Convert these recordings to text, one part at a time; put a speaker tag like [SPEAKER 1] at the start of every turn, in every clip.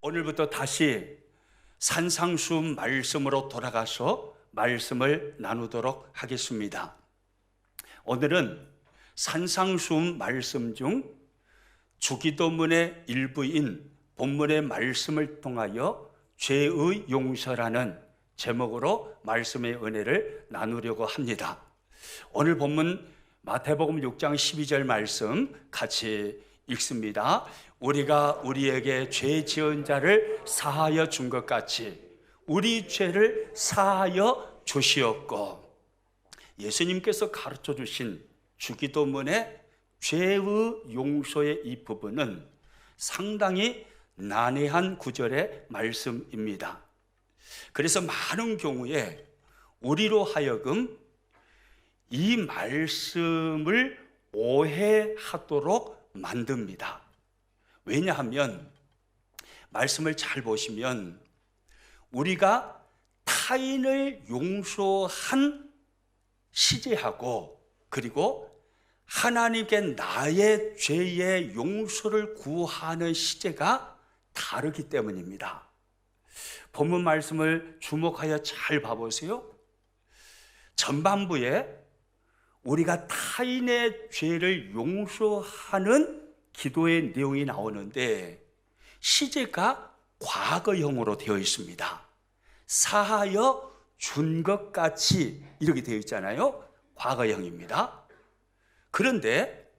[SPEAKER 1] 오늘부터 다시 산상수훈 말씀으로 돌아가서 말씀을 나누도록 하겠습니다. 오늘은 산상수훈 말씀 중 주기도문의 일부인 본문의 말씀을 통하여 죄의 용서라는 제목으로 말씀의 은혜를 나누려고 합니다. 오늘 본문 마태복음 6장 12절 말씀 같이 읽습니다. 우리가 우리에게 죄 지은 자를 사하여 준 것 같이 우리 죄를 사하여 주시옵고. 예수님께서 가르쳐 주신 주기도문의 죄의 용서의 이 부분은 상당히 난해한 구절의 말씀입니다. 그래서 많은 경우에 우리로 하여금 이 말씀을 오해하도록 만듭니다. 왜냐하면 말씀을 잘 보시면 우리가 타인을 용서한 시제하고 그리고 하나님께 나의 죄의 용서를 구하는 시제가 다르기 때문입니다. 본문 말씀을 주목하여 잘 봐보세요. 전반부에 우리가 타인의 죄를 용서하는 기도의 내용이 나오는데 시제가 과거형으로 되어 있습니다. 사하여 준 것 같이 이렇게 되어 있잖아요. 과거형입니다. 그런데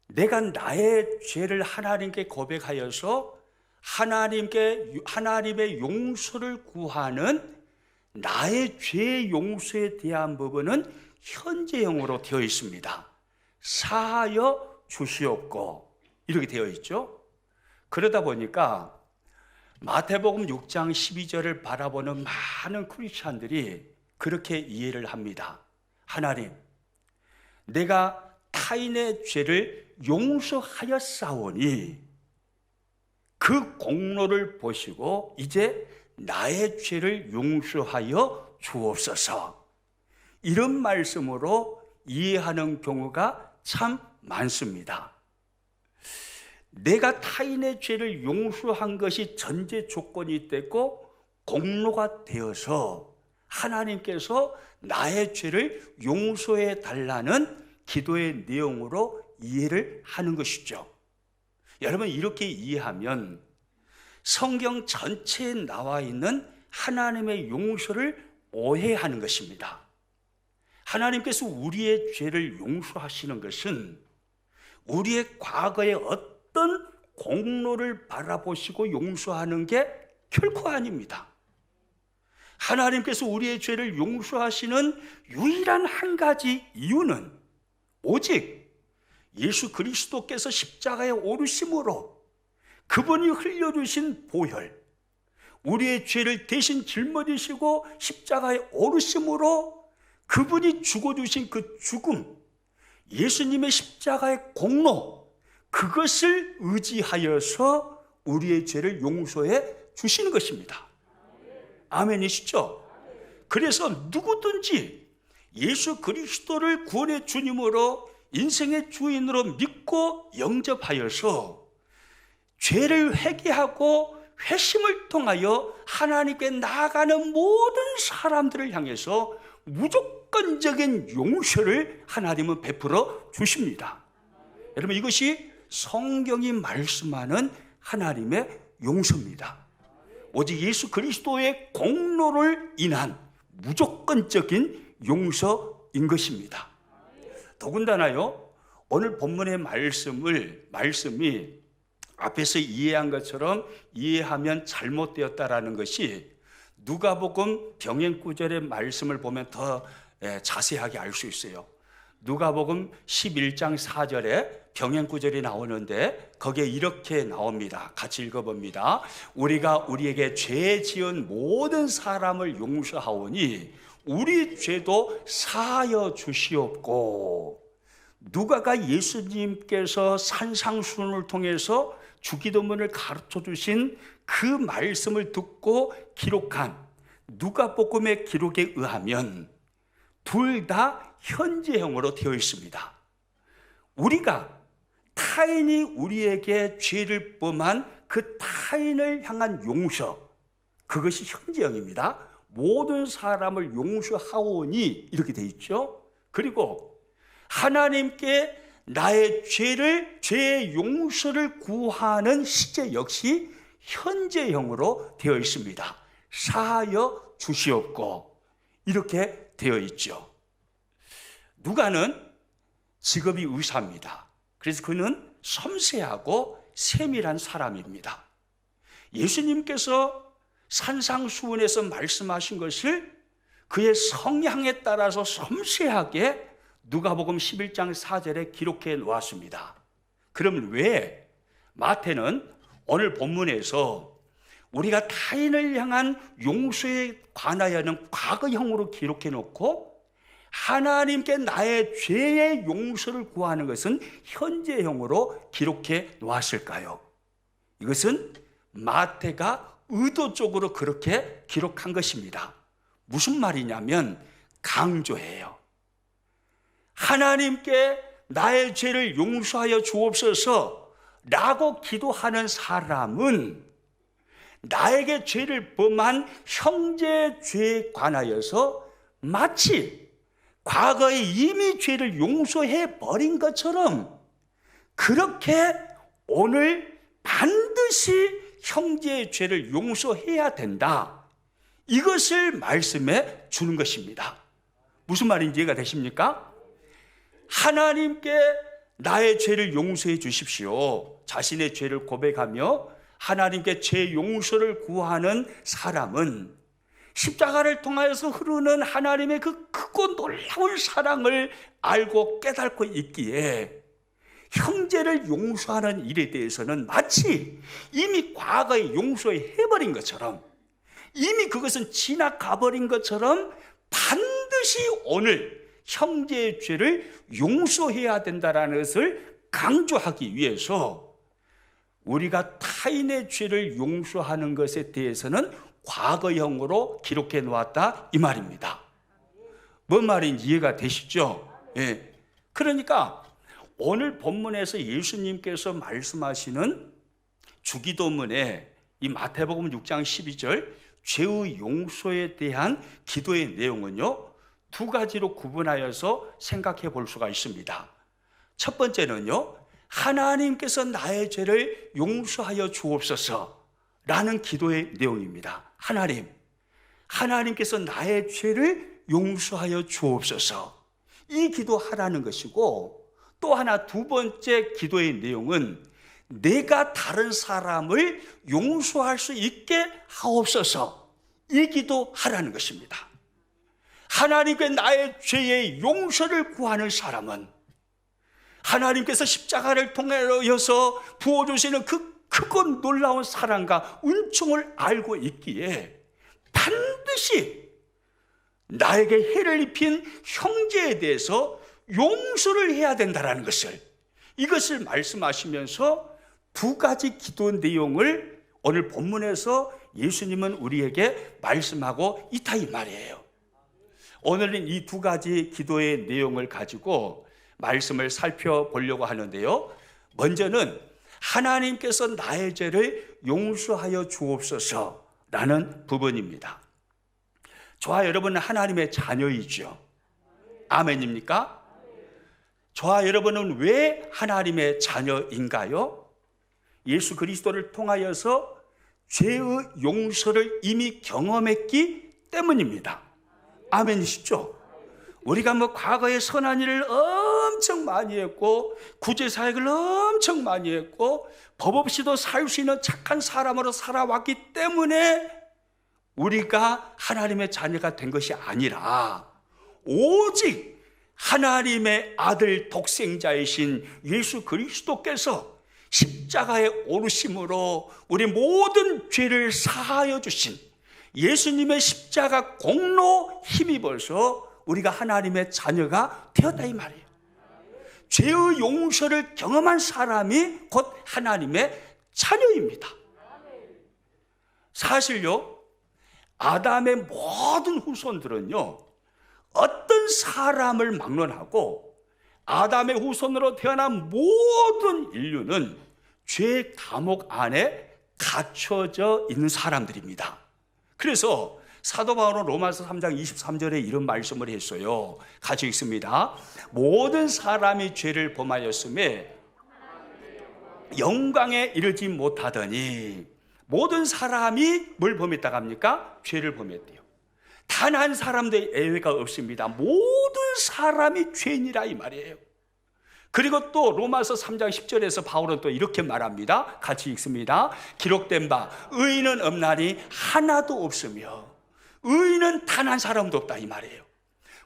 [SPEAKER 1] 내가 나의 죄를 하나님께 고백하여서 하나님의 용서를 구하는 나의 죄 용서에 대한 부분은 현재형으로 되어 있습니다. 사하여 주시옵고 이렇게 되어 있죠. 그러다 보니까 마태복음 6장 12절을 바라보는 많은 크리스찬들이 그렇게 이해를 합니다. 하나님, 내가 타인의 죄를 용서하였사오니 그 공로를 보시고 이제 나의 죄를 용서하여 주옵소서. 이런 말씀으로 이해하는 경우가 참 많습니다. 내가 타인의 죄를 용서한 것이 전제 조건이 됐고 공로가 되어서 하나님께서 나의 죄를 용서해 달라는 기도의 내용으로 이해를 하는 것이죠. 여러분, 이렇게 이해하면 성경 전체에 나와 있는 하나님의 용서를 오해하는 것입니다. 하나님께서 우리의 죄를 용서하시는 것은 우리의 과거의 어떤 공로를 바라보시고 용서하는 게 결코 아닙니다. 하나님께서 우리의 죄를 용서하시는 유일한 한 가지 이유는 오직 예수 그리스도께서 십자가에 오르심으로 그분이 흘려주신 보혈, 우리의 죄를 대신 짊어지시고 십자가에 오르심으로 그분이 죽어주신 그 죽음, 예수님의 십자가의 공로, 그것을 의지하여서 우리의 죄를 용서해 주시는 것입니다. 아멘이시죠? 그래서 누구든지 예수 그리스도를 구원의 주님으로 인생의 주인으로 믿고 영접하여서 죄를 회개하고 회심을 통하여 하나님께 나아가는 모든 사람들을 향해서 무조건적인 용서를 하나님은 베풀어 주십니다. 여러분, 이것이 성경이 말씀하는 하나님의 용서입니다. 오직 예수 그리스도의 공로를 인한 무조건적인 용서인 것입니다. 더군다나요, 오늘 본문의 말씀이 앞에서 이해한 것처럼 이해하면 잘못되었다라는 것이 누가복음 병행구절의 말씀을 보면 더 자세하게 알 수 있어요. 누가복음 11장 4절에 병행구절이 나오는데 거기에 이렇게 나옵니다. 같이 읽어봅니다. 우리가 우리에게 죄 지은 모든 사람을 용서하오니 우리 죄도 사하여 주시옵고. 누가가 예수님께서 산상수훈을 통해서 주기도문을 가르쳐 주신 그 말씀을 듣고 기록한 누가복음의 기록에 의하면 둘 다 현재형으로 되어 있습니다. 우리가 타인이 우리에게 죄를 범한 그 타인을 향한 용서, 그것이 현재형입니다. 모든 사람을 용서하오니 이렇게 돼 있죠. 그리고 하나님께 나의 죄의 용서를 구하는 시제 역시 현재형으로 되어 있습니다. 사하여 주시옵고 이렇게 되어 있죠. 누가는 직업이 의사입니다. 그래서 그는 섬세하고 세밀한 사람입니다. 예수님께서 산상수훈에서 말씀하신 것을 그의 성향에 따라서 섬세하게 누가복음 11장 4절에 기록해 놓았습니다. 그럼 왜 마태는 오늘 본문에서 우리가 타인을 향한 용서에 관하여는 과거형으로 기록해 놓고 하나님께 나의 죄의 용서를 구하는 것은 현재형으로 기록해 놓았을까요? 이것은 마태가 의도적으로 그렇게 기록한 것입니다. 무슨 말이냐면 강조해요. 하나님께 나의 죄를 용서하여 주옵소서 라고 기도하는 사람은 나에게 죄를 범한 형제의 죄에 관하여서 마치 과거에 이미 죄를 용서해 버린 것처럼 그렇게 오늘 반드시 형제의 죄를 용서해야 된다. 이것을 말씀해 주는 것입니다. 무슨 말인지 이해가 되십니까? 하나님께 나의 죄를 용서해 주십시오. 자신의 죄를 고백하며 하나님께 죄 용서를 구하는 사람은 십자가를 통하여서 흐르는 하나님의 그 크고 놀라운 사랑을 알고 깨닫고 있기에 형제를 용서하는 일에 대해서는 마치 이미 과거에 용서해버린 것처럼 이미 그것은 지나가버린 것처럼 반드시 오늘 형제의 죄를 용서해야 된다는 것을 강조하기 위해서 우리가 타인의 죄를 용서하는 것에 대해서는 과거형으로 기록해 놓았다 이 말입니다. 뭔 말인지 이해가 되시죠? 예. 그러니까 오늘 본문에서 예수님께서 말씀하시는 주기도문에 이 마태복음 6장 12절 죄의 용서에 대한 기도의 내용은요, 두 가지로 구분하여서 생각해 볼 수가 있습니다. 첫 번째는요, 하나님께서 나의 죄를 용서하여 주옵소서 라는 기도의 내용입니다. 하나님께서 나의 죄를 용서하여 주옵소서, 이 기도하라는 것이고, 또 하나 두 번째 기도의 내용은 내가 다른 사람을 용서할 수 있게 하옵소서, 이 기도하라는 것입니다. 하나님께 나의 죄의 용서를 구하는 사람은 하나님께서 십자가를 통하여서 부어주시는 그 크고 놀라운 사랑과 은총을 알고 있기에 반드시 나에게 해를 입힌 형제에 대해서 용서를 해야 된다는 것을, 이것을 말씀하시면서 두 가지 기도 내용을 오늘 본문에서 예수님은 우리에게 말씀하고 있다 이 말이에요. 오늘은 이 두 가지 기도의 내용을 가지고 말씀을 살펴보려고 하는데요, 먼저는 하나님께서 나의 죄를 용서하여 주옵소서라는 부분입니다. 저와 여러분은 하나님의 자녀이죠. 아멘입니까? 저와 여러분은 왜 하나님의 자녀인가요? 예수 그리스도를 통하여서 죄의 용서를 이미 경험했기 때문입니다. 아멘이시죠? 우리가 과거에 선한 일을 엄청 많이 했고 구제사역을 엄청 많이 했고 법 없이도 살 수 있는 착한 사람으로 살아왔기 때문에 우리가 하나님의 자녀가 된 것이 아니라 오직 하나님의 아들 독생자이신 예수 그리스도께서 십자가에 오르심으로 우리 모든 죄를 사하여 주신 예수님의 십자가 공로 힘입어서 우리가 하나님의 자녀가 되었다 이 말이에요. 죄의 용서를 경험한 사람이 곧 하나님의 자녀입니다. 사실요, 아담의 모든 후손들은요, 어떤 사람을 막론하고 아담의 후손으로 태어난 모든 인류는 죄의 감옥 안에 갖춰져 있는 사람들입니다. 그래서 사도 바울은 로마서 3장 23절에 이런 말씀을 했어요. 같이 읽습니다. 모든 사람이 죄를 범하였음에 영광에 이르지 못하더니, 모든 사람이 뭘 범했다고 합니까? 죄를 범했대요. 단 한 사람도 예외가 없습니다. 모든 사람이 죄인이라 이 말이에요. 그리고 또 로마서 3장 10절에서 바울은 또 이렇게 말합니다. 같이 읽습니다. 기록된 바 의인은 없나니 하나도 없으며 의인은 단 한 사람도 없다 이 말이에요.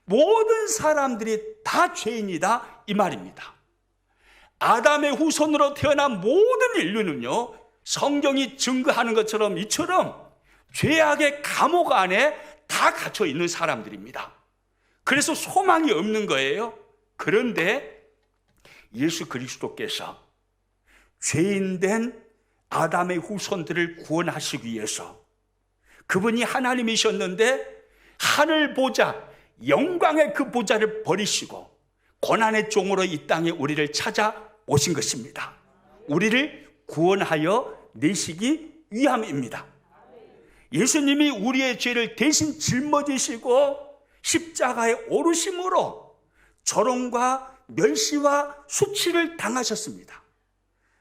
[SPEAKER 1] 모든 사람들이 다 죄인이다 이 말입니다. 아담의 후손으로 태어난 모든 인류는요, 성경이 증거하는 것처럼 이처럼 죄악의 감옥 안에 다 갇혀 있는 사람들입니다. 그래서 소망이 없는 거예요. 그런데 예수 그리스도께서 죄인된 아담의 후손들을 구원하시기 위해서 그분이 하나님이셨는데 하늘 보좌, 영광의 그 보좌를 버리시고 고난의 종으로 이 땅에 우리를 찾아오신 것입니다. 우리를 구원하여 내시기 위함입니다. 예수님이 우리의 죄를 대신 짊어지시고 십자가에 오르심으로 조롱과 멸시와 수치를 당하셨습니다.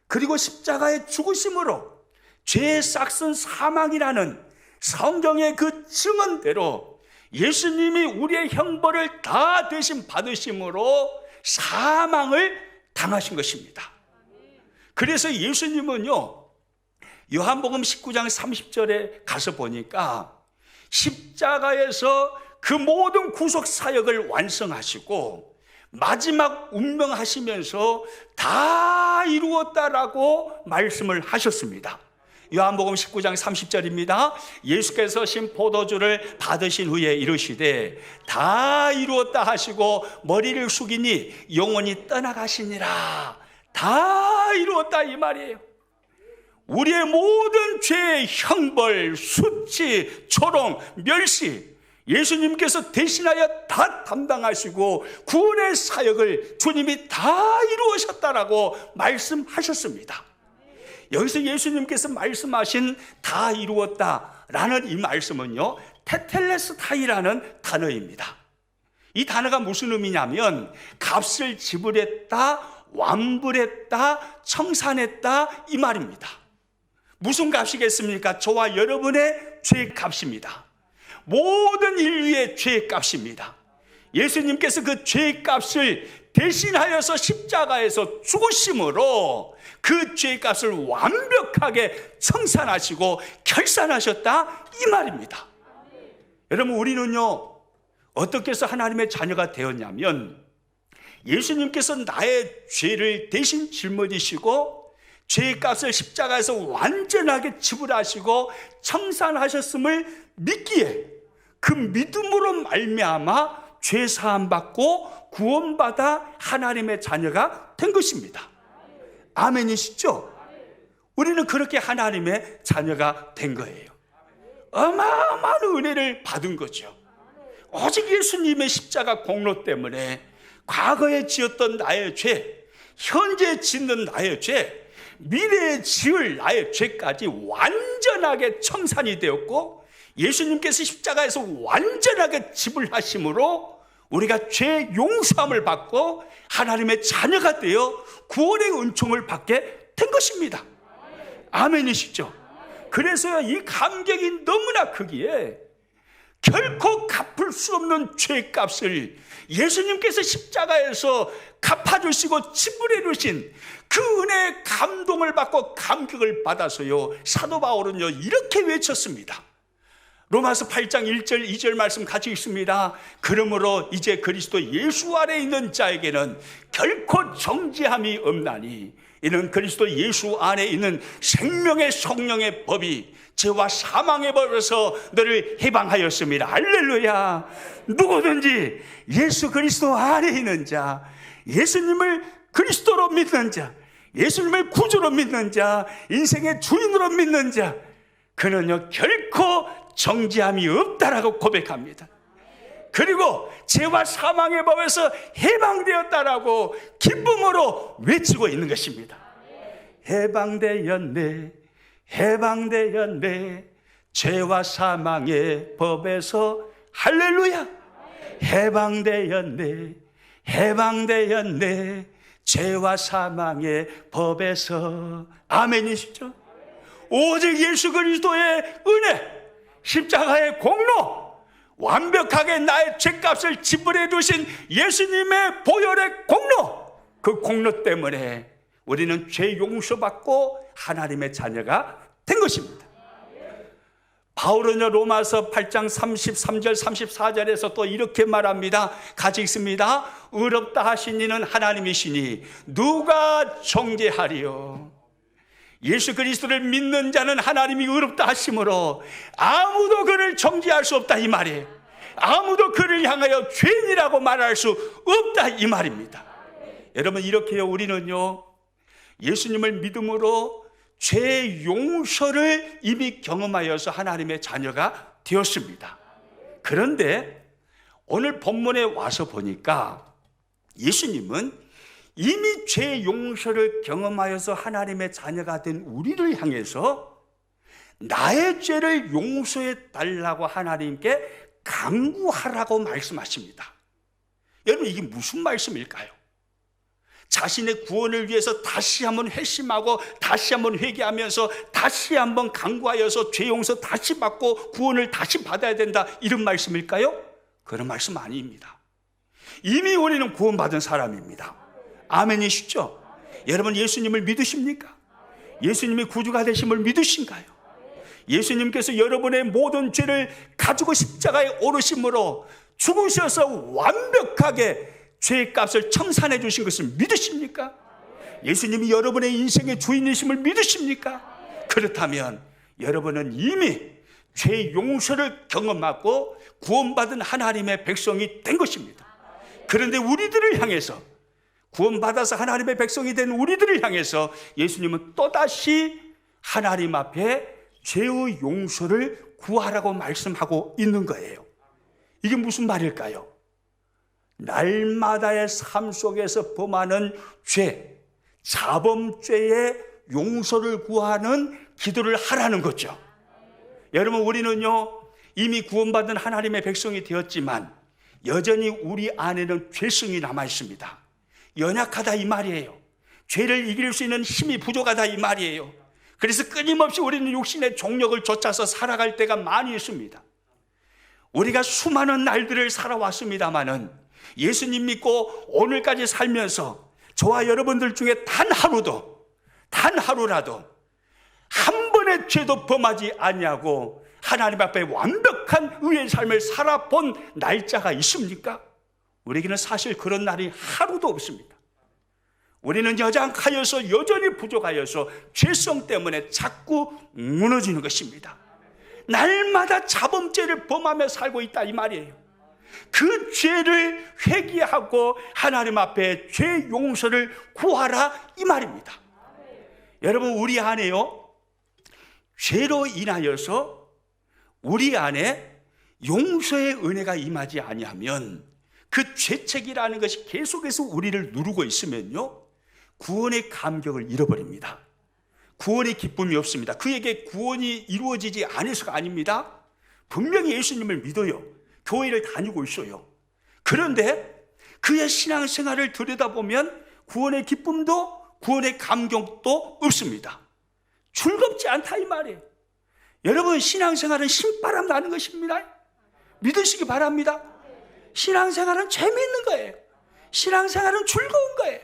[SPEAKER 1] 그리고 십자가에 죽으심으로 죄의 싹슨 사망이라는 성경의 그 증언대로 예수님이 우리의 형벌을 다 대신 받으심으로 사망을 당하신 것입니다. 그래서 예수님은요, 요한복음 19장 30절에 가서 보니까 십자가에서 그 모든 구속 사역을 완성하시고 마지막 운명하시면서 다 이루었다라고 말씀을 하셨습니다. 요한복음 19장 30절입니다. 예수께서 신 포도주를 받으신 후에 이르시되 다 이루었다 하시고 머리를 숙이니 영원히 떠나가시니라. 다 이루었다 이 말이에요. 우리의 모든 죄의 형벌, 수치, 조롱, 멸시 예수님께서 대신하여 다 담당하시고 구원의 사역을 주님이 다 이루으셨다라고 말씀하셨습니다. 여기서 예수님께서 말씀하신 다 이루었다라는 이 말씀은요, 테텔레스타이라는 단어입니다. 이 단어가 무슨 의미냐면 값을 지불했다, 완불했다, 청산했다 이 말입니다. 무슨 값이겠습니까? 저와 여러분의 죄의 값입니다. 모든 인류의 죄의 값입니다. 예수님께서 그 죄의 값을 대신하여서 십자가에서 죽으심으로 그 죄의 값을 완벽하게 청산하시고 결산하셨다 이 말입니다. 여러분, 우리는요 어떻게 해서 하나님의 자녀가 되었냐면 예수님께서 나의 죄를 대신 짊어지시고 죄의 값을 십자가에서 완전하게 지불하시고 청산하셨음을 믿기에 그 믿음으로 말미암아 죄 사함 받고 구원받아 하나님의 자녀가 된 것입니다. 아멘이시죠? 우리는 그렇게 하나님의 자녀가 된 거예요. 어마어마한 은혜를 받은 거죠. 오직 예수님의 십자가 공로 때문에 과거에 지었던 나의 죄, 현재 짓는 나의 죄, 미래에 지을 나의 죄까지 완전하게 청산이 되었고 예수님께서 십자가에서 완전하게 지불하심으로 우리가 죄 용서함을 받고 하나님의 자녀가 되어 구원의 은총을 받게 된 것입니다. 아멘이시죠? 그래서 이 감격이 너무나 크기에 결코 갚을 수 없는 죄값을 예수님께서 십자가에서 갚아주시고 지불해 주신 그 은혜의 감동을 받고 감격을 받아서요, 사도 바울은요 이렇게 외쳤습니다. 로마서 8장 1절 2절 말씀 같이 읽습니다. 그러므로 이제 그리스도 예수 안에 있는 자에게는 결코 정죄함이 없나니 이는 그리스도 예수 안에 있는 생명의 성령의 법이 죄와 사망의 법에서 너를 해방하였습니다. 할렐루야. 누구든지 예수 그리스도 안에 있는 자, 예수님을 그리스도로 믿는 자, 예수님을 구주로 믿는 자, 인생의 주인으로 믿는 자, 그는요 결코 정죄함이 없다라고 고백합니다. 그리고 죄와 사망의 법에서 해방되었다라고 기쁨으로 외치고 있는 것입니다. 해방되었네, 해방되었네. 죄와 사망의 법에서. 할렐루야. 해방되었네. 해방되었네. 죄와 사망의 법에서. 아멘이시죠? 오직 예수 그리스도의 은혜, 십자가의 공로, 완벽하게 나의 죄값을 지불해 주신 예수님의 보혈의 공로, 그 공로 때문에 우리는 죄 용서받고 하나님의 자녀가 된 것입니다. 바울은요, 로마서 8장 33절 34절에서 또 이렇게 말합니다. 같이 읽습니다. 의롭다 하신 이는 하나님이시니 누가 정죄하리요. 예수 그리스도를 믿는 자는 하나님이 의롭다 하심으로 아무도 그를 정죄할 수 없다, 이 말이에요. 아무도 그를 향하여 죄인이라고 말할 수 없다, 이 말입니다. 여러분, 이렇게요, 우리는요, 예수님을 믿음으로 죄 용서를 이미 경험하여서 하나님의 자녀가 되었습니다. 그런데 오늘 본문에 와서 보니까 예수님은 이미 죄 용서를 경험하여서 하나님의 자녀가 된 우리를 향해서 나의 죄를 용서해 달라고 하나님께 간구하라고 말씀하십니다. 여러분, 이게 무슨 말씀일까요? 자신의 구원을 위해서 다시 한번 회심하고 다시 한번 회개하면서 다시 한번 간구하여서 죄 용서 다시 받고 구원을 다시 받아야 된다, 이런 말씀일까요? 그런 말씀 아닙니다. 이미 우리는 구원받은 사람입니다. 아멘이시죠? 여러분, 예수님을 믿으십니까? 예수님이 구주가 되심을 믿으신가요? 예수님께서 여러분의 모든 죄를 가지고 십자가에 오르심으로 죽으셔서 완벽하게 죄값을 청산해 주신 것을 믿으십니까? 예수님이 여러분의 인생의 주인이심을 믿으십니까? 그렇다면 여러분은 이미 죄 용서를 경험하고 구원받은 하나님의 백성이 된 것입니다. 그런데 우리들을 향해서, 구원받아서 하나님의 백성이 된 우리들을 향해서 예수님은 또다시 하나님 앞에 죄의 용서를 구하라고 말씀하고 있는 거예요. 이게 무슨 말일까요? 날마다의 삶 속에서 범하는 죄, 자범죄의 용서를 구하는 기도를 하라는 거죠. 여러분, 우리는요, 이미 구원받은 하나님의 백성이 되었지만 여전히 우리 안에는 죄성이 남아 있습니다. 연약하다, 이 말이에요. 죄를 이길 수 있는 힘이 부족하다, 이 말이에요. 그래서 끊임없이 우리는 육신의 종력을 쫓아서 살아갈 때가 많이 있습니다. 우리가 수많은 날들을 살아왔습니다마는 예수님 믿고 오늘까지 살면서 저와 여러분들 중에 단 하루라도 한 번의 죄도 범하지 아니하고 하나님 앞에 완벽한 의의 삶을 살아본 날짜가 있습니까? 우리에게는 사실 그런 날이 하루도 없습니다. 우리는 여전히 부족하여서 죄성 때문에 자꾸 무너지는 것입니다. 날마다 자범죄를 범하며 살고 있다, 이 말이에요. 그 죄를 회개하고 하나님 앞에 죄 용서를 구하라, 이 말입니다. 여러분, 우리 안에요, 죄로 인하여서 우리 안에 용서의 은혜가 임하지 아니하면, 그 죄책이라는 것이 계속해서 우리를 누르고 있으면요, 구원의 감격을 잃어버립니다. 구원의 기쁨이 없습니다. 그에게 구원이 이루어지지 않아서가 아닙니다. 분명히 예수님을 믿어요. 교회를 다니고 있어요. 그런데 그의 신앙생활을 들여다보면 구원의 기쁨도 구원의 감격도 없습니다. 즐겁지 않다, 이 말이에요. 여러분, 신앙생활은 신바람 나는 것입니다. 믿으시기 바랍니다. 신앙생활은 재미있는 거예요. 신앙생활은 즐거운 거예요.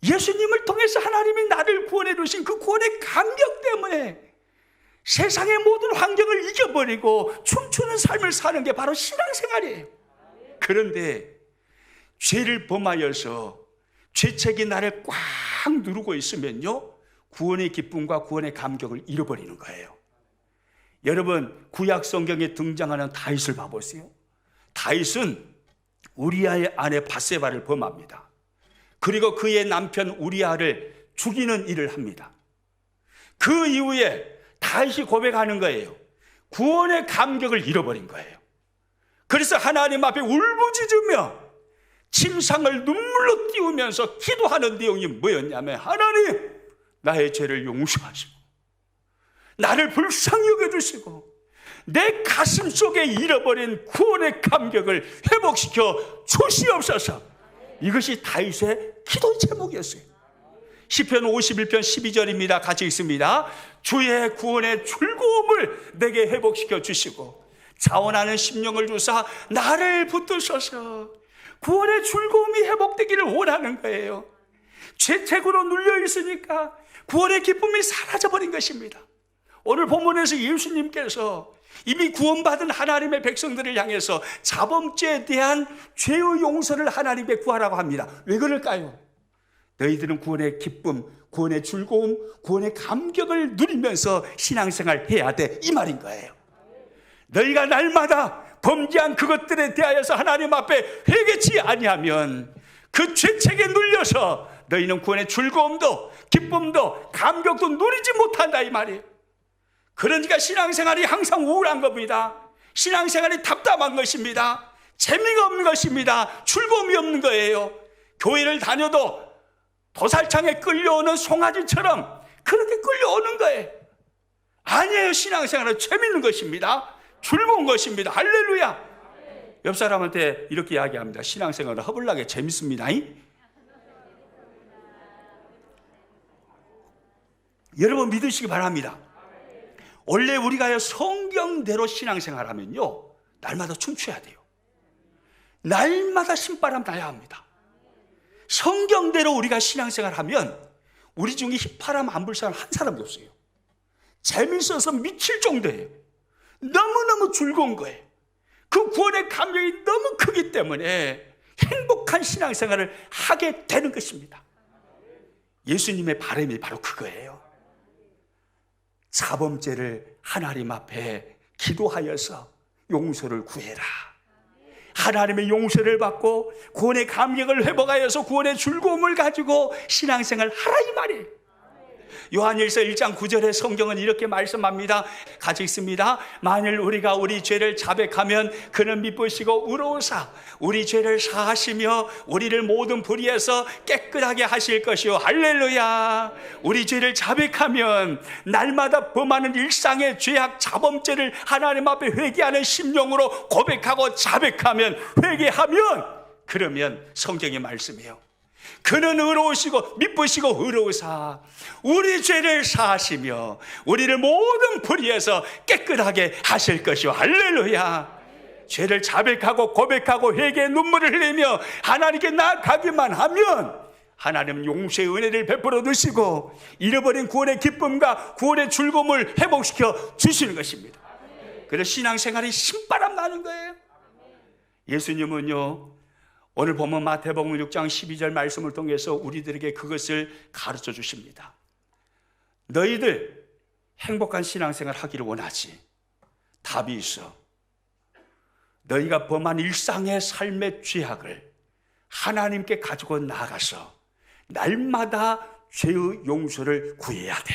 [SPEAKER 1] 예수님을 통해서 하나님이 나를 구원해 주신 그 구원의 감격 때문에 세상의 모든 환경을 이겨버리고 춤추는 삶을 사는 게 바로 신앙생활이에요. 그런데 죄를 범하여서 죄책이 나를 꽉 누르고 있으면요, 구원의 기쁨과 구원의 감격을 잃어버리는 거예요. 여러분, 구약 성경에 등장하는 다윗을 봐보세요. 다윗은 우리아의 아내 밧세바를 범합니다. 그리고 그의 남편 우리아를 죽이는 일을 합니다. 그 이후에 다윗이 고백하는 거예요. 구원의 감격을 잃어버린 거예요. 그래서 하나님 앞에 울부짖으며 침상을 눈물로 띄우면서 기도하는 내용이 뭐였냐면, 하나님, 나의 죄를 용서하시고 나를 불쌍히 여겨주시고 내 가슴 속에 잃어버린 구원의 감격을 회복시켜 주시옵소서. 이것이 다윗의 기도 제목이었어요. 시편 51편 12절입니다. 같이 읽습니다. 주의 구원의 즐거움을 내게 회복시켜 주시고 자원하는 심령을 주사 나를 붙드셔서 구원의 즐거움이 회복되기를 원하는 거예요. 죄책으로 눌려 있으니까 구원의 기쁨이 사라져버린 것입니다. 오늘 본문에서 예수님께서 이미 구원받은 하나님의 백성들을 향해서 자범죄에 대한 죄의 용서를 하나님께 구하라고 합니다. 왜 그럴까요? 너희들은 구원의 기쁨, 구원의 즐거움, 구원의 감격을 누리면서 신앙생활 해야 돼, 이 말인 거예요. 너희가 날마다 범죄한 그것들에 대하여서 하나님 앞에 회개치 아니하면 그 죄책에 눌려서 너희는 구원의 즐거움도 기쁨도 감격도 누리지 못한다, 이 말이에요. 그러니까 신앙생활이 항상 우울한 겁니다. 신앙생활이 답답한 것입니다. 재미가 없는 것입니다. 즐거움이 없는 거예요. 교회를 다녀도 도살창에 끌려오는 송아지처럼 그렇게 끌려오는 거예요. 아니에요. 신앙생활은 재밌는 것입니다. 즐거운 것입니다. 할렐루야. 옆 사람한테 이렇게 이야기합니다. 신앙생활은 허블나게 재밌습니다. 여러분 믿으시기 바랍니다. 원래 우리가 성경대로 신앙생활하면요, 날마다 춤춰야 돼요. 날마다 신바람 나야 합니다. 성경대로 우리가 신앙생활하면 우리 중에 휘파람 안 불 사람 한 사람도 없어요. 재밌어서 미칠 정도예요. 너무너무 즐거운 거예요. 그 구원의 감격이 너무 크기 때문에 행복한 신앙생활을 하게 되는 것입니다. 예수님의 바람이 바로 그거예요. 자범죄를 하나님 앞에 기도하여서 용서를 구해라. 하나님의 용서를 받고 구원의 감격을 회복하여서 구원의 즐거움을 가지고 신앙생활 하라, 이 말이에요. 요한일서 1장 9절에 성경은 이렇게 말씀합니다. 같이 읽습니다. 만일 우리가 우리 죄를 자백하면 그는 미쁘시고 의로우사 우리 죄를 사하시며 우리를 모든 불의에서 깨끗하게 하실 것이요. 할렐루야. 우리 죄를 자백하면 날마다 범하는 일상의 죄악 자범죄를 하나님 앞에 회개하는 심령으로 고백하고 자백하면, 회개하면, 그러면 성경의 말씀이에요. 그는 의로우시고 미쁘시고 의로우사 우리 죄를 사하시며 우리를 모든 불의에서 깨끗하게 하실 것이요. 할렐루야. 죄를 자백하고 고백하고 회개의 눈물을 흘리며 하나님께 나아가기만 하면 하나님은 용서의 은혜를 베풀어 주시고 잃어버린 구원의 기쁨과 구원의 즐거움을 회복시켜 주시는 것입니다. 그래서 신앙생활이 신바람 나는 거예요. 예수님은요, 오늘 보면 마태복음 6장 12절 말씀을 통해서 우리들에게 그것을 가르쳐 주십니다. 너희들 행복한 신앙생활 하기를 원하지? 답이 있어. 너희가 범한 일상의 삶의 죄악을 하나님께 가지고 나가서 날마다 죄의 용서를 구해야 돼.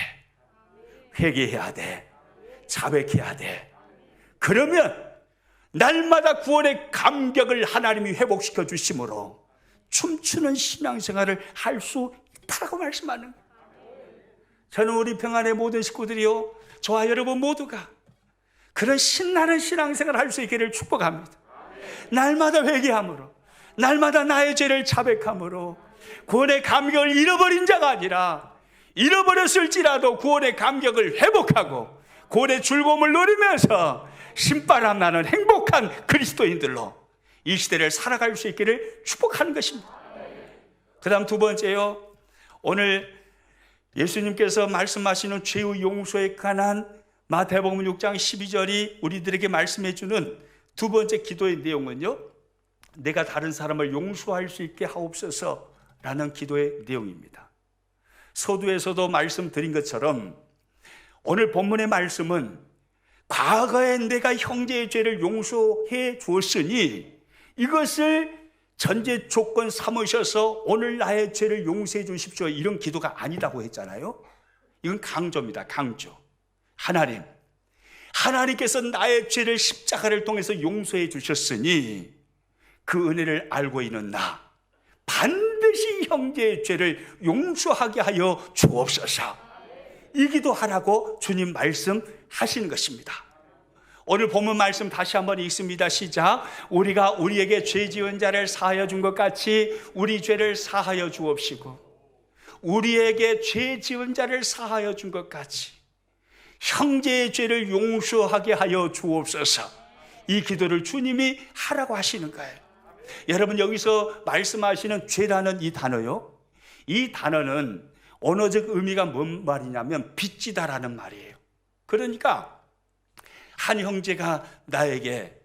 [SPEAKER 1] 회개해야 돼. 자백해야 돼. 그러면 날마다 구원의 감격을 하나님이 회복시켜 주심으로 춤추는 신앙생활을 할 수 있다고 말씀하는 거예요. 저는 우리 평안의 모든 식구들이요, 저와 여러분 모두가 그런 신나는 신앙생활을 할 수 있기를 축복합니다. 날마다 회개함으로, 날마다 나의 죄를 자백함으로 구원의 감격을 잃어버린 자가 아니라 잃어버렸을지라도 구원의 감격을 회복하고 구원의 즐거움을 누리면서 신바람 나는 행복한 그리스도인들로 이 시대를 살아갈 수 있기를 축복하는 것입니다. 그 다음 두 번째요, 오늘 예수님께서 말씀하시는 죄의 용서에 관한 마태복음 6장 12절이 우리들에게 말씀해 주는 두 번째 기도의 내용은요, 내가 다른 사람을 용서할 수 있게 하옵소서 라는 기도의 내용입니다. 서두에서도 말씀드린 것처럼 오늘 본문의 말씀은 과거에 내가 형제의 죄를 용서해 주었으니 이것을 전제 조건 삼으셔서 오늘 나의 죄를 용서해 주십시오, 이런 기도가 아니라고 했잖아요. 이건 강조입니다. 강조. 하나님께서 나의 죄를 십자가를 통해서 용서해 주셨으니 그 은혜를 알고 있는 나 반드시 형제의 죄를 용서하게 하여 주옵소서. 이 기도하라고 주님 말씀하시는 것입니다. 오늘 본문 말씀 다시 한번 읽습니다. 시작. 우리가 우리에게 죄 지은 자를 사하여 준 것 같이 우리 죄를 사하여 주옵시고, 우리에게 죄 지은 자를 사하여 준 것 같이 형제의 죄를 용서하게 하여 주옵소서. 이 기도를 주님이 하라고 하시는 거예요. 여러분, 여기서 말씀하시는 죄라는 이 단어요, 이 단어는 언어적 의미가 뭔 말이냐면 빚지다라는 말이에요. 그러니까 한 형제가 나에게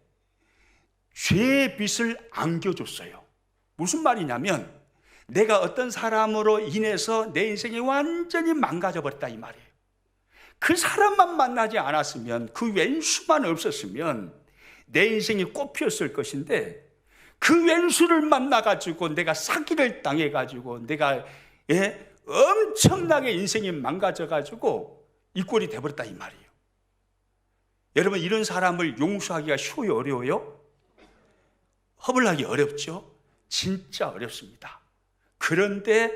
[SPEAKER 1] 죄의 빚을 안겨줬어요. 무슨 말이냐면 내가 어떤 사람으로 인해서 내 인생이 완전히 망가져 버렸다 이 말이에요. 그 사람만 만나지 않았으면, 그 왼수만 없었으면 내 인생이 꽃피었을 것인데, 그 왼수를 만나가지고 내가 사기를 당해가지고 내가 엄청나게 인생이 망가져가지고 이 꼴이 돼버렸다 이 말이에요. 여러분, 이런 사람을 용서하기가 쉬워요, 어려워요? 허물하기 어렵죠? 진짜 어렵습니다. 그런데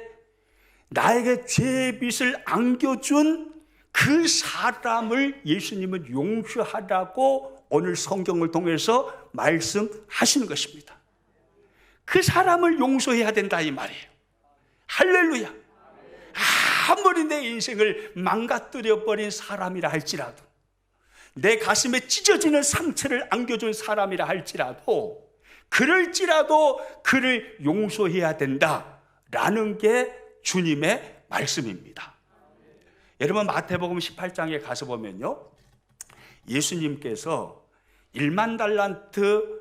[SPEAKER 1] 나에게 죄의 빚을 안겨준 그 사람을 예수님은 용서하라고 오늘 성경을 통해서 말씀하시는 것입니다. 그 사람을 용서해야 된다 이 말이에요. 할렐루야. 아무리 내 인생을 망가뜨려버린 사람이라 할지라도, 내 가슴에 찢어지는 상처를 안겨준 사람이라 할지라도, 그럴지라도 그를 용서해야 된다라는 게 주님의 말씀입니다. 여러분, 마태복음 18장에 가서 보면요, 예수님께서 1만 달란트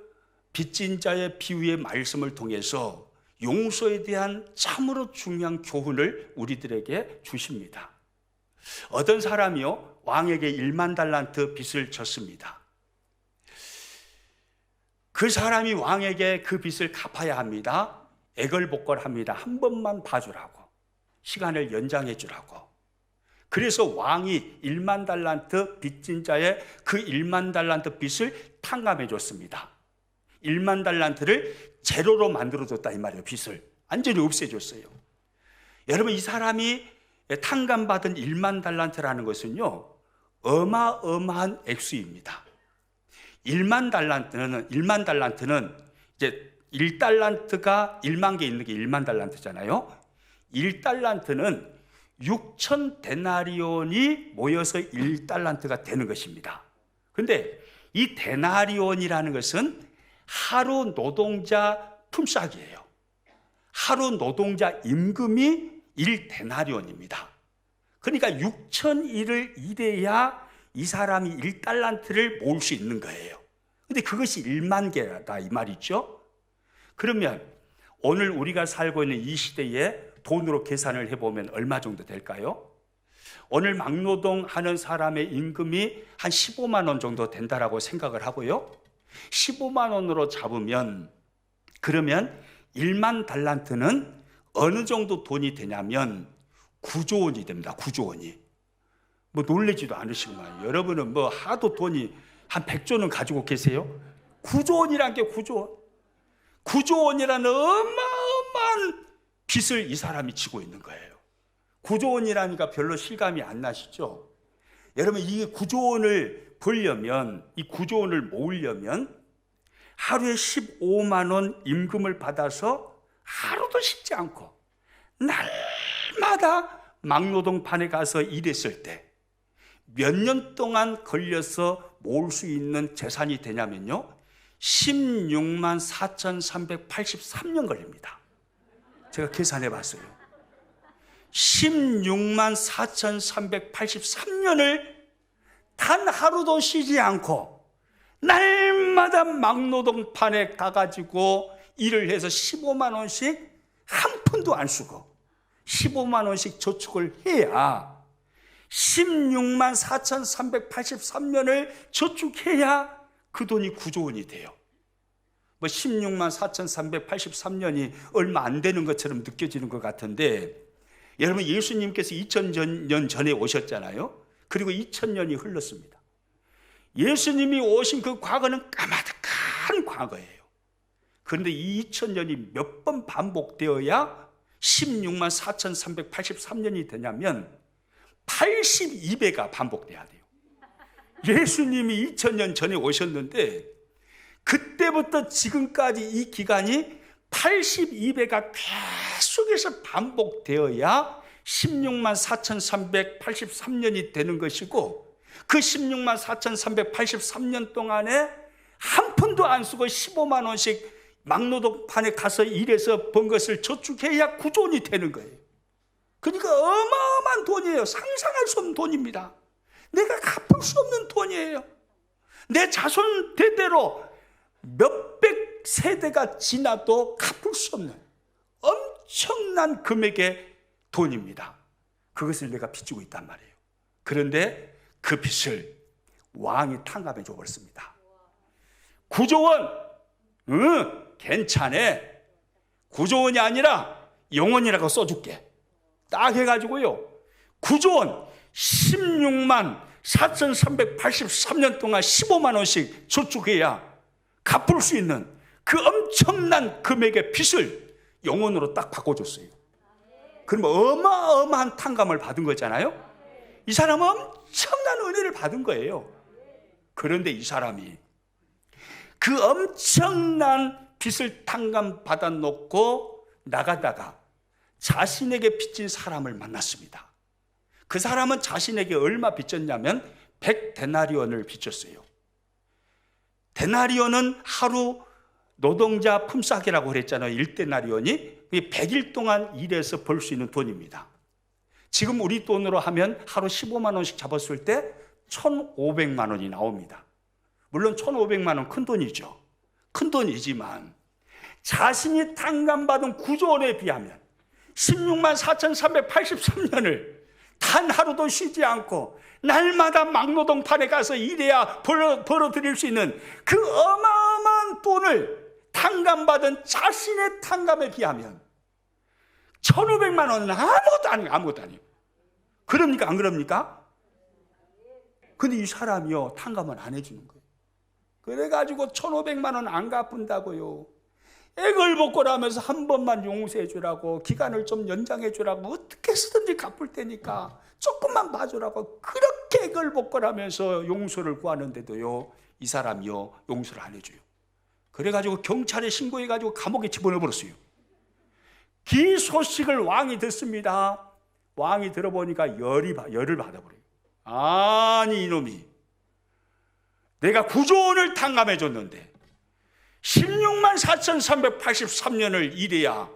[SPEAKER 1] 빚진 자의 비유의 말씀을 통해서 용서에 대한 참으로 중요한 교훈을 우리들에게 주십니다. 어떤 사람이요, 왕에게 1만 달란트 빚을 졌습니다. 그 사람이 왕에게 그 빚을 갚아야 합니다. 애걸복걸합니다. 한 번만 봐주라고, 시간을 연장해 주라고. 그래서 왕이 1만 달란트 빚진 자의 그 1만 달란트 빚을 탕감해 줬습니다. 1만 달란트를 제로로 만들어줬다 이 말이에요. 빚을 완전히 없애줬어요. 여러분, 이 사람이 탕감받은 1만 달란트라는 것은요, 어마어마한 액수입니다. 1만 달란트는 이제 1달란트가 1만 개 있는 게 1만 달란트잖아요. 1달란트는 6천 데나리온이 모여서 1달란트가 되는 것입니다. 그런데 이 데나리온이라는 것은 하루 노동자 품삯이에요. 하루 노동자 임금이 1데나리온입니다. 그러니까 6천 일을 일해야 이 사람이 1달란트를 모을 수 있는 거예요. 근데 그것이 1만 개다 이 말이죠. 그러면 오늘 우리가 살고 있는 이 시대에 돈으로 계산을 해보면 얼마 정도 될까요? 오늘 막노동 하는 사람의 임금이 한 15만 원 정도 된다라고 생각을 하고요, 15만 원으로 잡으면, 그러면 1만 달란트는 어느 정도 돈이 되냐면 9조 원이 됩니다. 9조 원이. 뭐 놀라지도 않으시구만. 여러분은 뭐 하도 돈이 한 100조는 가지고 계세요? 9조 원이란 게 9조 원. 9조 원이라는 어마어마한 빚을 이 사람이 지고 있는 거예요. 9조 원이라니까 별로 실감이 안 나시죠? 여러분, 이 9조 원을 벌려면, 이 9조 원을 모으려면 하루에 15만 원 임금을 받아서 하루도 쉬지 않고 날마다 막노동판에 가서 일했을 때 몇 년 동안 걸려서 모을 수 있는 재산이 되냐면요, 16만 4,383년 걸립니다. 제가 계산해 봤어요. 16만 4,383년을 단 하루도 쉬지 않고 날마다 막노동판에 가가지고 일을 해서 15만 원씩 한 푼도 안 쓰고 15만 원씩 저축을 해야, 16만 4,383년을 저축해야 그 돈이 9조 원이 돼요. 뭐 16만 4,383년이 얼마 안 되는 것처럼 느껴지는 것 같은데, 여러분, 예수님께서 2000년 전에 오셨잖아요. 그리고 2000년이 흘렀습니다. 예수님이 오신 그 과거는 까마득한 과거예요. 그런데 이 2000년이 몇 번 반복되어야 16만 4,383년이 되냐면 82배가 반복돼야 돼요. 예수님이 2000년 전에 오셨는데 그때부터 지금까지 이 기간이 82배가 계속해서 반복되어야 16만 4,383년이 되는 것이고, 그 16만 4,383년 동안에 한 푼도 안 쓰고 15만 원씩 막노동판에 가서 일해서 번 것을 저축해야 구조원이 되는 거예요. 그러니까 어마어마한 돈이에요. 상상할 수 없는 돈입니다. 내가 갚을 수 없는 돈이에요. 내 자손 대대로 몇백 세대가 지나도 갚을 수 없는 엄청난 금액의 돈입니다. 그것을 내가 빚지고 있단 말이에요. 그런데 그 빚을 왕이 탕감해 줘버렸습니다. 구조원, 괜찮아. 구조원이 아니라 영원이라고 써줄게. 딱 해가지고요, 구조원 16만 4,383년 동안 15만 원씩 저축해야 갚을 수 있는 그 엄청난 금액의 빚을 영원으로 딱 바꿔줬어요. 그러면 어마어마한 탕감을 받은 거잖아요. 이 사람은 엄청난 은혜를 받은 거예요. 그런데 이 사람이 그 엄청난 빚을 탕감 받아놓고 나가다가 자신에게 빚진 사람을 만났습니다. 그 사람은 자신에게 얼마 빚졌냐면 100데나리온을 빚졌어요. 데나리온은 하루 노동자 품삯이라고 그랬잖아요. 1데나리온이 100일 동안 일해서 벌 수 있는 돈입니다. 지금 우리 돈으로 하면 하루 15만 원씩 잡았을 때 1,500만 원이 나옵니다. 물론 1,500만 원 큰 돈이죠. 큰 돈이지만 자신이 탕감받은 구조원에 비하면 16만 4,383년을 단 하루도 쉬지 않고 날마다 막노동판에 가서 일해야 벌어들일 수 있는 그 어마어마한 돈을 탕감받은 자신의 탕감에 비하면 1,500만 원은 아무것도 아니에요. 아무것도 아니에요. 그럽니까? 안 그럽니까? 근데 이 사람이요, 탕감은 안 해주는 거예요. 그래가지고 1,500만 원 안 갚은다고요. 액을 벗고라면서 한 번만 용서해 주라고, 기간을 좀 연장해 주라고, 어떻게 해서든지 갚을 테니까 조금만 봐주라고 그렇게 액을 벗고라면서 용서를 구하는데도요, 이 사람이요, 용서를 안 해줘요. 그래가지고 경찰에 신고해가지고 감옥에 집어넣어버렸어요. 그 소식을 왕이 듣습니다. 왕이 들어보니까 열을 받아버려요. 아니, 이놈이 내가 구조원을 탕감해 줬는데 16만 4,383년을 일해야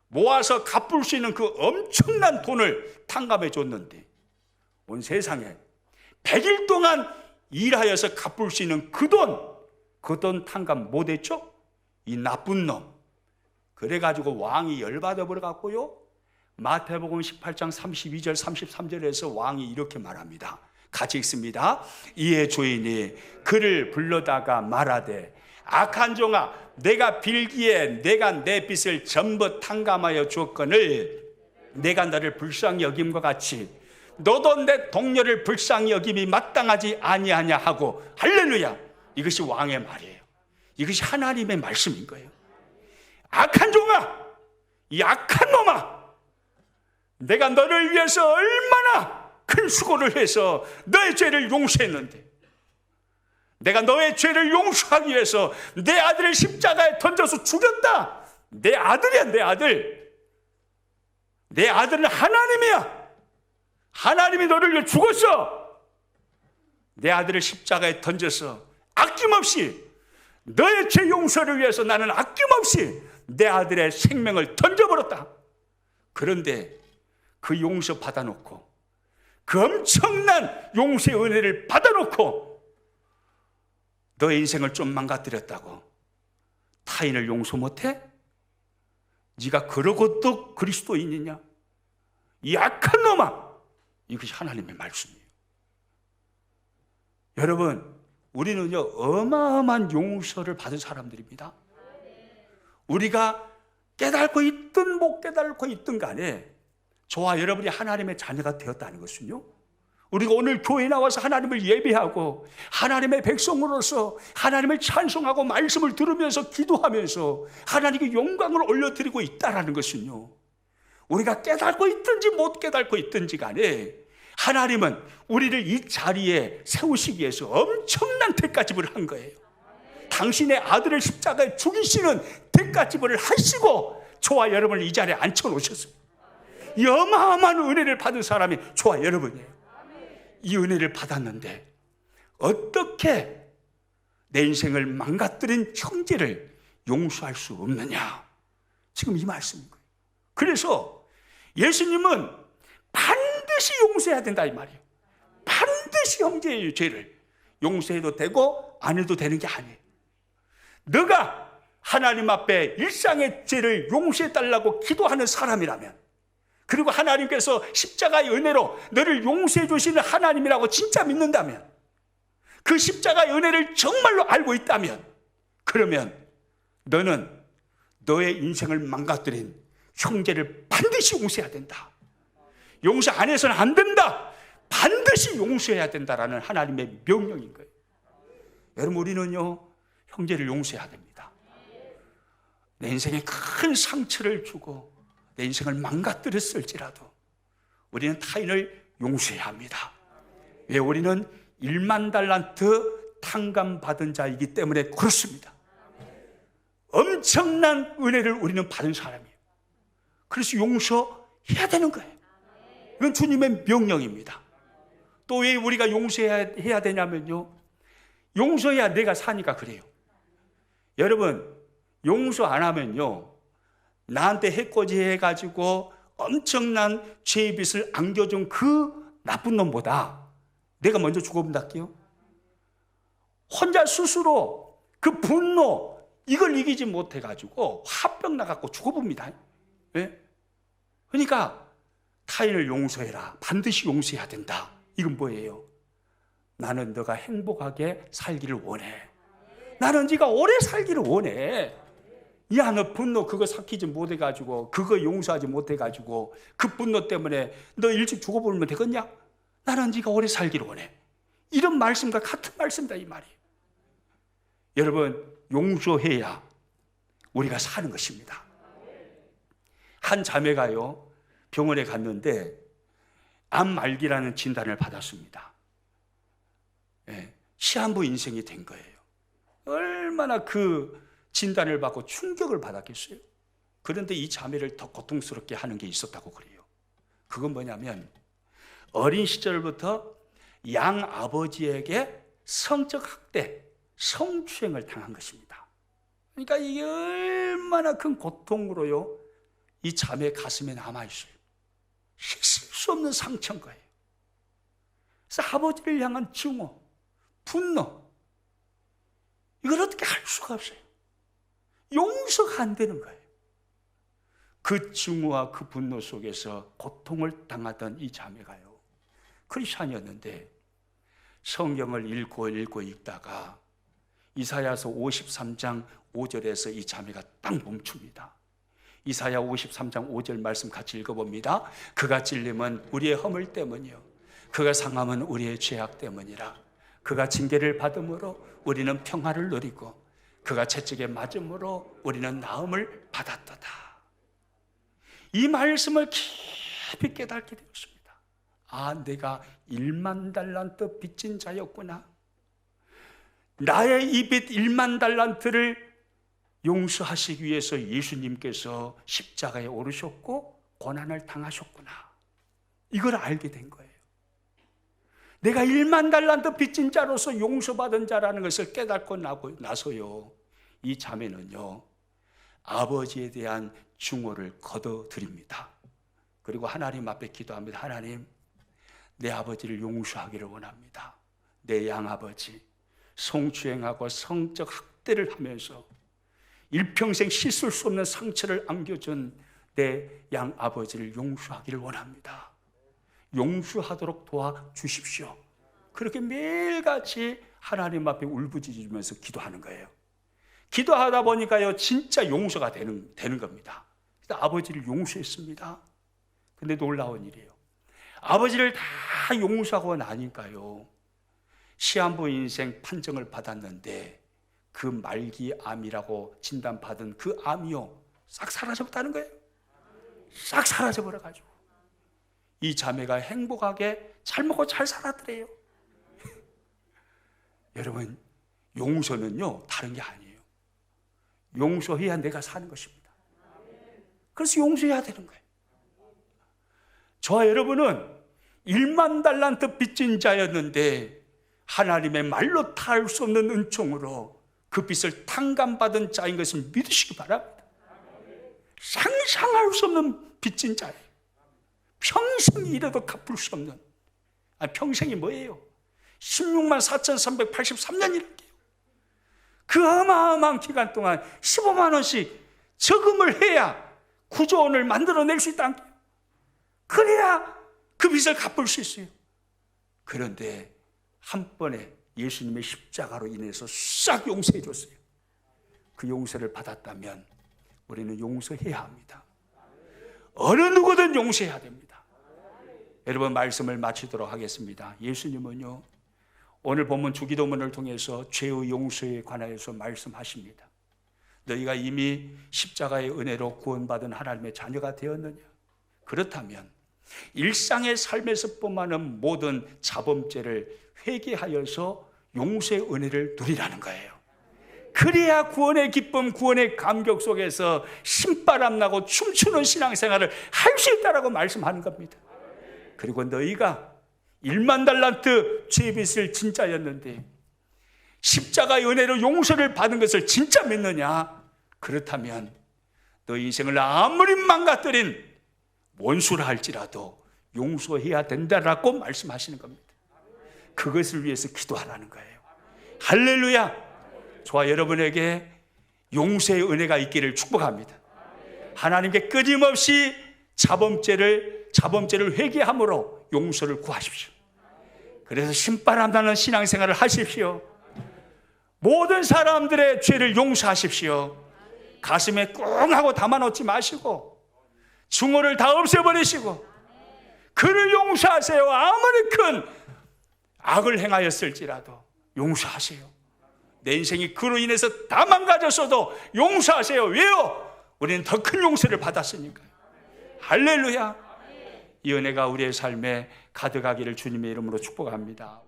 [SPEAKER 1] 모아서 갚을 수 있는 그 엄청난 돈을 탕감해 줬는데 온 세상에 100일 동안 일하여서 갚을 수 있는 그 돈 탕감 못했죠? 이 나쁜 놈. 그래가지고 왕이 열받아 버려갖고요, 마태복음 18장 32절 33절에서 왕이 이렇게 말합니다. 같이 읽습니다. 이에 주인이 그를 불러다가 말하되 악한 종아, 내가 빌기에 내가 내 빚을 전부 탕감하여 주었거늘 내가 너를 불쌍히 여김과 같이 너도 내 동료를 불쌍히 여김이 마땅하지 아니하냐 하고. 할렐루야. 이것이 왕의 말이에요. 이것이 하나님의 말씀인 거예요. 악한 종아, 이 악한 놈아, 내가 너를 위해서 얼마나 큰 수고를 해서 너의 죄를 용서했는데, 내가 너의 죄를 용서하기 위해서 내 아들을 십자가에 던져서 죽였다. 내 아들이야, 내 아들. 내 아들은 하나님이야. 하나님이 너를 위해 죽었어. 내 아들을 십자가에 던져서 아낌없이 너의 죄 용서를 위해서 나는 아낌없이 내 아들의 생명을 던져버렸다. 그런데 그 용서 받아놓고, 그 엄청난 용서의 은혜를 받아놓고 너의 인생을 좀 망가뜨렸다고 타인을 용서 못해? 네가 그러고도 그리스도인이냐? 이 악한 놈아. 이것이 하나님의 말씀이에요. 여러분, 우리는요, 어마어마한 용서를 받은 사람들입니다. 우리가 깨닫고 있든 못 깨닫고 있든 간에 저와 여러분이 하나님의 자녀가 되었다는 것은요, 우리가 오늘 교회에 나와서 하나님을 예배하고 하나님의 백성으로서 하나님을 찬송하고 말씀을 들으면서 기도하면서 하나님께 영광을 올려드리고 있다는 것은요, 우리가 깨닫고 있든지 못 깨닫고 있든지 간에 하나님은 우리를 이 자리에 세우시기 위해서 엄청난 대가지불을 한 거예요. 당신의 아들을 십자가에 죽이시는 대가지불을 하시고 저와 여러분을 이 자리에 앉혀놓으셨습니다. 이 어마어마한 은혜를 받은 사람이 저와 여러분이에요. 이 은혜를 받았는데 어떻게 내 인생을 망가뜨린 형제를 용서할 수 없느냐? 지금 이 말씀인 거예요. 그래서 예수님은 반드시 용서해야 된다 이 말이에요. 반드시 형제의 죄를 용서해도 되고 안 해도 되는 게 아니에요. 너가 하나님 앞에 일상의 죄를 용서해달라고 기도하는 사람이라면, 그리고 하나님께서 십자가의 은혜로 너를 용서해 주시는 하나님이라고 진짜 믿는다면, 그 십자가의 은혜를 정말로 알고 있다면, 그러면 너는 너의 인생을 망가뜨린 형제를 반드시 용서해야 된다. 용서 안 해서는 안 된다. 반드시 용서해야 된다라는 하나님의 명령인 거예요. 여러분, 우리는요, 형제를 용서해야 됩니다. 내 인생에 큰 상처를 주고 내 인생을 망가뜨렸을지라도 우리는 타인을 용서해야 합니다. 왜? 우리는 1만 달란트 탕감받은 자이기 때문에 그렇습니다. 엄청난 은혜를 우리는 받은 사람이에요. 그래서 용서해야 되는 거예요. 이건 주님의 명령입니다. 또 왜 우리가 용서해야 되냐면요, 용서해야 내가 사니까 그래요. 여러분, 용서 안 하면요, 나한테 해코지 해가지고 엄청난 죄의 빚을 안겨준 그 나쁜 놈보다 내가 먼저 죽어본다게요. 혼자 스스로 그 분노 이걸 이기지 못해가지고 화병 나갖고 죽어봅니다. 왜? 그러니까 타인을 용서해라. 반드시 용서해야 된다. 이건 뭐예요? 나는 너가 행복하게 살기를 원해. 나는 네가 오래 살기를 원해. 야, 너 분노 그거 삭히지 못해가지고, 그거 용서하지 못해가지고 그 분노 때문에 너 일찍 죽어버리면 되겠냐? 나는 네가 오래 살기를 원해. 이런 말씀과 같은 말씀이다 이 말이에요. 여러분, 용서해야 우리가 사는 것입니다. 한 자매가요, 병원에 갔는데 암 말기라는 진단을 받았습니다. 시한부 인생이 된 거예요. 얼마나 그 진단을 받고 충격을 받았겠어요. 그런데 이 자매를 더 고통스럽게 하는 게 있었다고 그래요. 그건 뭐냐면, 어린 시절부터 양 아버지에게 성적 학대, 성추행을 당한 것입니다. 그러니까 이게 얼마나 큰 고통으로요, 이 자매 가슴에 남아있어요. 씻을 수 없는 상처인 거예요. 그래서 아버지를 향한 증오, 분노, 이걸 어떻게 할 수가 없어요. 용서가 안 되는 거예요. 그 증오와 그 분노 속에서 고통을 당하던 이 자매가요, 크리스찬이었는데 성경을 읽고 읽다가 이사야서 53장 5절에서 이 자매가 딱 멈춥니다. 이사야 53장 5절 말씀 같이 읽어봅니다. 그가 찔림은 우리의 허물 때문이요, 그가 상함은 우리의 죄악 때문이라. 그가 징계를 받음으로 우리는 평화를 누리고 그가 채찍에 맞음으로 우리는 나음을 받았도다. 이 말씀을 깊이 깨닫게 되었습니다. 아, 내가 1만 달란트 빚진 자였구나. 나의 이 빚 1만 달란트를 용서하시기 위해서 예수님께서 십자가에 오르셨고 고난을 당하셨구나. 이걸 알게 된 거예요. 내가 1만 달란트 빚진 자로서 용서받은 자라는 것을 깨닫고 나서요, 이 자매는요, 아버지에 대한 증오를 거둬드립니다. 그리고 하나님 앞에 기도합니다. 하나님, 내 아버지를 용서하기를 원합니다. 내 양아버지 성추행하고 성적 학대를 하면서 일평생 씻을 수 없는 상처를 안겨준 내 양아버지를 용서하기를 원합니다. 용서하도록 도와주십시오. 그렇게 매일같이 하나님 앞에 울부짖으면서 기도하는 거예요. 기도하다 보니까요, 진짜 용서가 되는 겁니다. 그래서 아버지를 용서했습니다. 근데 놀라운 일이에요. 아버지를 다 용서하고 나니까요, 시한부 인생 판정을 받았는데 그 말기암이라고 진단받은 그 암이요, 싹 사라져버렸다는 거예요. 싹 사라져버려가지고 이 자매가 행복하게 잘 먹고 잘 살았더래요. 여러분, 용서는요 다른 게 아니에요. 용서해야 내가 사는 것입니다. 그래서 용서해야 되는 거예요. 저와 여러분은 1만 달란트 빚진 자였는데 하나님의 말로 다 할 수 없는 은총으로 그 빚을 탕감받은 자인 것을 믿으시기 바랍니다. 상상할 수 없는 빚진 자예요. 평생 일해도 갚을 수 없는. 평생이 뭐예요? 16만 4,383년이랄게요. 그 어마어마한 기간 동안 15만 원씩 저금을 해야 구조원을 만들어낼 수 있다는 거예요. 그래야 그 빚을 갚을 수 있어요. 그런데 한 번에 예수님의 십자가로 인해서 싹 용서해 줬어요. 그 용서를 받았다면 우리는 용서해야 합니다. 어느 누구든 용서해야 됩니다. 여러분, 말씀을 마치도록 하겠습니다. 예수님은요 오늘 본문 주기도문을 통해서 죄의 용서에 관하여서 말씀하십니다. 너희가 이미 십자가의 은혜로 구원받은 하나님의 자녀가 되었느냐? 그렇다면 일상의 삶에서 뻔하는 모든 자범죄를 회개하여서 용서의 은혜를 누리라는 거예요. 그래야 구원의 기쁨, 구원의 감격 속에서 신바람 나고 춤추는 신앙생활을 할 수 있다라고 말씀하는 겁니다. 그리고 너희가 1만 달란트 죄빚을 진짜였는데 십자가의 은혜로 용서를 받은 것을 진짜 믿느냐? 그렇다면 너 인생을 아무리 망가뜨린 원수라 할지라도 용서해야 된다라고 말씀하시는 겁니다. 그것을 위해서 기도하라는 거예요. 할렐루야. 저와 여러분에게 용서의 은혜가 있기를 축복합니다. 하나님께 끊임없이 자범죄를 회개함으로 용서를 구하십시오. 그래서 신바람 나는 신앙생활을 하십시오. 모든 사람들의 죄를 용서하십시오. 가슴에 꿍 하고 담아놓지 마시고 증오를 다 없애버리시고 그를 용서하세요. 아무리 큰 악을 행하였을지라도 용서하세요. 내 인생이 그로 인해서 다 망가졌어도 용서하세요. 왜요? 우리는 더 큰 용서를 받았으니까요. 할렐루야. 이 은혜가 우리의 삶에 가득하기를 주님의 이름으로 축복합니다.